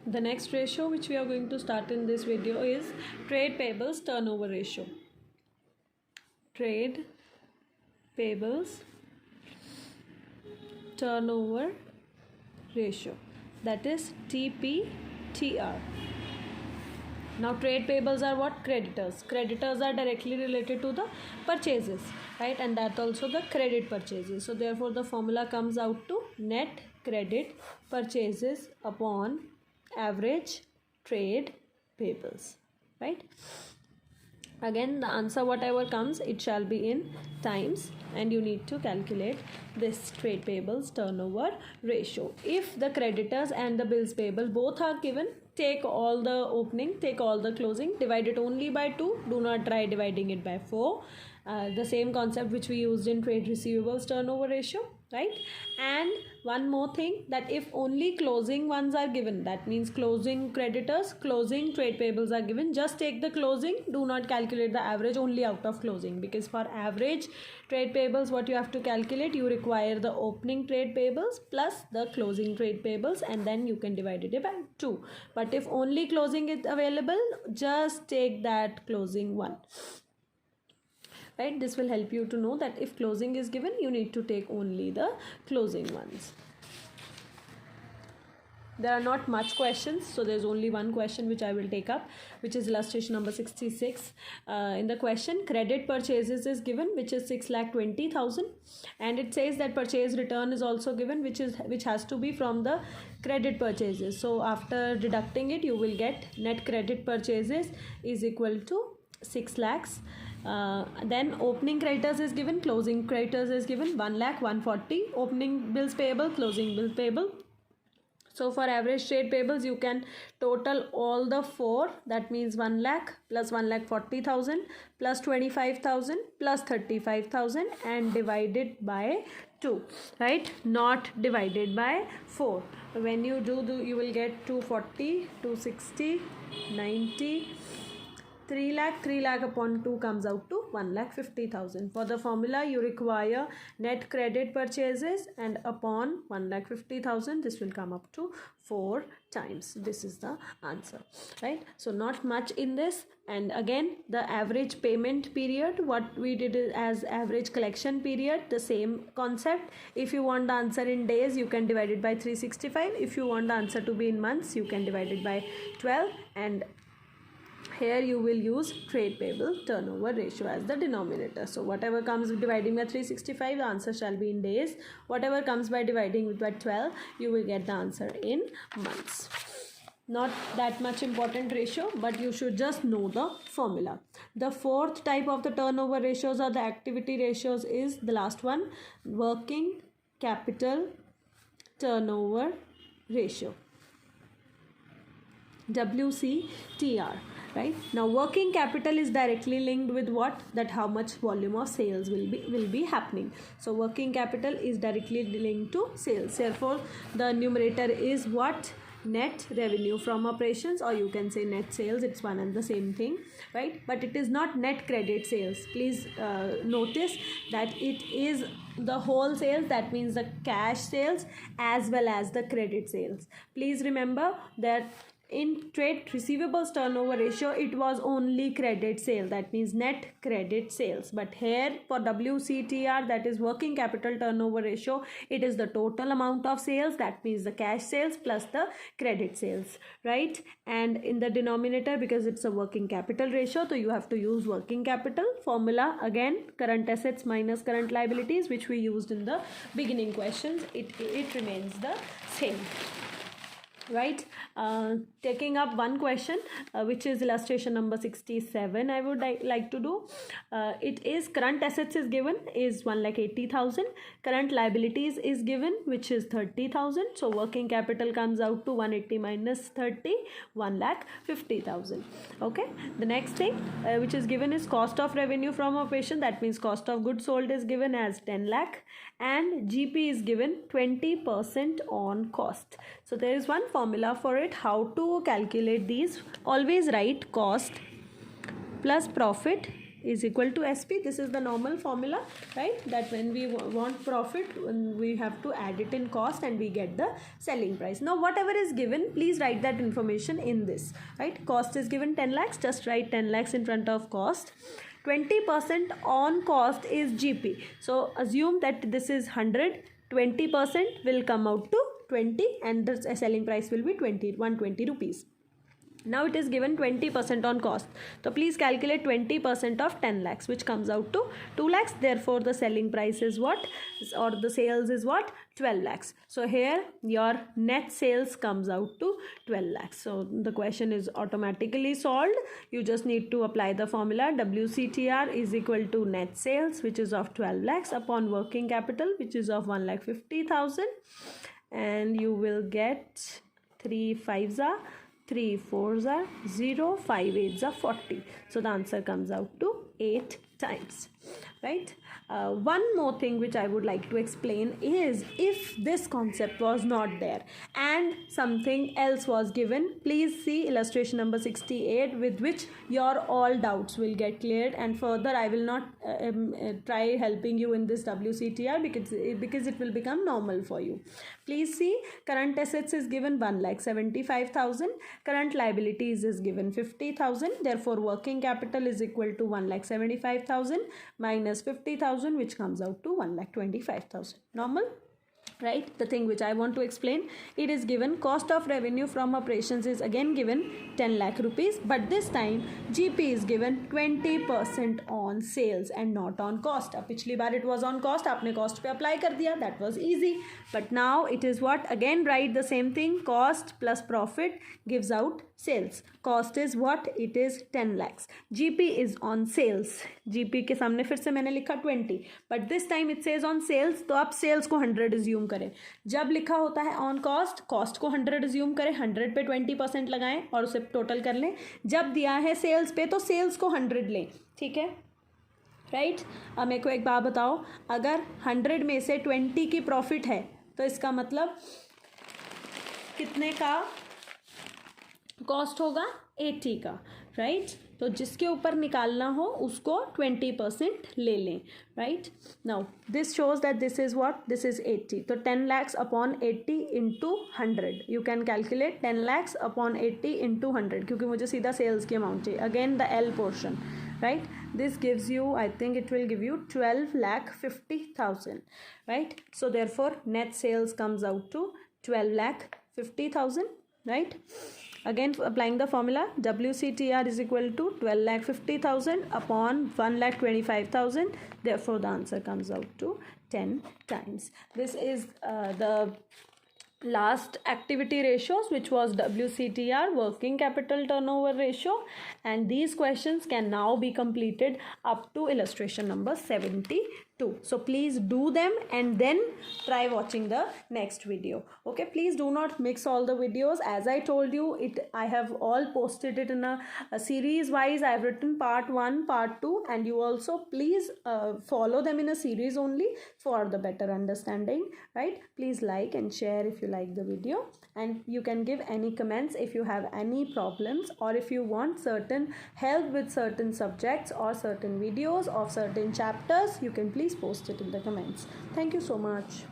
The next ratio which we are going to start in this video is trade payables turnover ratio. Trade payables turnover ratio, that is TPTR. Now trade payables are what? Creditors. Creditors are directly related to the purchases, right? And that also the credit purchases. So therefore the formula comes out to net credit purchases upon average trade payables, right? Again the answer whatever comes, it shall be in times, and you need to calculate this trade payables turnover ratio. If the creditors and the bills payable both are given, take all the opening, take all the closing, divide it only by 2, do not try dividing it by 4. The same concept which we used in trade receivables turnover ratio, right? And one more thing, that if only closing ones are given, that means closing creditors, closing trade payables are given, just take the closing, do not calculate the average only out of closing, because for average trade payables what you have to calculate, you require the opening trade payables plus the closing trade payables, and then you can divide it by 2. But if only closing is available, just take that closing one, right? This will help you to know that if closing is given, you need to take only the closing ones. There are not much questions, so there's only one question which I will take up, which is illustration number 66. In the question, credit purchases is given, which is 6,20,000, and it says that purchase return is also given, which has to be from the credit purchases. So after deducting it, you will get net credit purchases is equal to 6 lakhs. Then opening creditors is given, closing creditors is given, 1,140,000, opening bills payable, closing bills payable. So for average trade payables, you can total all the 4, that means 1 lakh plus 1,40,000 plus 25,000 plus 35,000 and divide it by 2, right? Not divided by 4. When you do, you will get 240, 260, 90, 3 lakh upon 2 comes out to 1,50,000. For the formula, you require net credit purchases, and upon 1,50,000, this will come up to 4 times. This is the answer, right? So not much in this. And again, the average payment period, what we did is as average collection period, the same concept. If you want the answer in days, you can divide it by 365. If you want the answer to be in months, you can divide it by 12. And here you will use trade payable turnover ratio as the denominator. So whatever comes dividing by 365, the answer shall be in days. Whatever comes by dividing by 12, you will get the answer in months. Not that much important ratio, but you should just know the formula. The fourth type of the turnover ratios or the activity ratios is the last one, working capital turnover ratio, WCTR. Right? Now working capital is directly linked with what? That how much volume of sales will be happening. So working capital is directly linked to sales. Therefore the numerator is what? Net revenue from operations, or you can say net sales. It's one and the same thing, right? But it is not net credit sales. Please notice that it is the whole sales, that means the cash sales as well as the credit sales. Please remember that in trade receivables turnover ratio, it was only credit sale, that means net credit sales. But here for WCTR, that is working capital turnover ratio, it is the total amount of sales, that means the cash sales plus the credit sales, right? And in the denominator, because it's a working capital ratio, so you have to use working capital formula. Again, current assets minus current liabilities, which we used in the beginning questions, it remains the same, right? Taking up one question, which is illustration number 67, I would like to do. It is current assets is given is 1,80,000, current liabilities is given, which is 30,000. So working capital comes out to 180 minus 30, 1,50,000. Okay. The next thing which is given is cost of revenue from operation, that means cost of goods sold is given as 10 lakh, and GP is given 20% on cost. So there is one formula for it, how to calculate these. Always write cost plus profit is equal to SP. This is the normal formula, right? That when we want profit, we have to add it in cost and we get the selling price. Now whatever is given, please write that information in this, right? Cost is given 10 lakhs, just write 10 lakhs in front of cost. 20% on cost is GP. So assume that this is 100, 20% will come out to 20 and the selling price will be 120 rupees. Now it is given 20% on cost. So please calculate 20% of 10 lakhs, which comes out to 2 lakhs. Therefore the selling price is what? Or the sales is what? 12 lakhs. So here your net sales comes out to 12 lakhs. So the question is automatically solved. You just need to apply the formula. WCTR is equal to net sales, which is of 12 lakhs, upon working capital, which is of 1,50,000. And you will get 3 5s are 3 4s are 0, 5 8s are 40. So the answer comes out to 8 times, right? One more thing which I would like to explain is, if this concept was not there and something else was given, please see illustration number 68, with which your all doubts will get cleared, and further I will not try helping you in this WCTR because it will become normal for you. Please see, current assets is given 1,75,000, current liabilities is given 50,000. Therefore working capital is equal to 1,75,000 minus 50,000, which comes out to 1,25,000. Normal, right? The thing which I want to explain, it is given cost of revenue from operations is again given 10 lakh rupees, but this time GP is given 20% on sales and not on cost. Ab pichli baar it was on cost, aapne cost pe apply kar diya, that was easy. But now it is what? Again write the same thing, cost plus profit gives out sales. Cost is what? It is 10 lakhs. GP is on sales. GP के सामने फिर से मैंने लिखा 20, but this time it says on sales, तो आप sales को 100 assume करें. जब लिखा होता है on cost, cost को 100 assume करें, 100 पे 20% लगाएं और उसे टोटल कर लें. जब दिया है sales पे तो sales को 100 लें, ठीक है, राइट? अब मेरे को एक बात बताओ, अगर 100 में से 20 की प्रॉफिट है तो इसका मतलब कितने का कॉस्ट होगा? 80 का, राइट? तो जिसके ऊपर निकालना हो उसको 20% ले लें, right? Now this shows that this is what? This is 80. तो 10 lakhs upon 80 into 100. You can calculate 10 lakhs upon 80 into 100, क्योंकि मुझे सीधा सेल्स की अमाउंट चाहिए. Again the L portion, right? This gives you, I think it will give you 12,50,000, right? So therefore net sales comes out to 12,50,000, right? Again applying the formula, WCTR is equal to 12,50,000 upon 1,25,000. Therefore the answer comes out to 10 times. This is the last activity ratios, which was WCTR, working capital turnover ratio, and these questions can now be completed up to illustration number 72. So please do them and then try watching the next video. Okay, please do not mix all the videos. As I told you, I have all posted it in a series wise. I have written part 1, part 2, and you also please follow them in a series only for the better understanding, right? Please like and share if you like the video, and you can give any comments if you have any problems, or if you want certain help with certain subjects or certain videos of certain chapters, you can please post it in the comments. Thank you so much.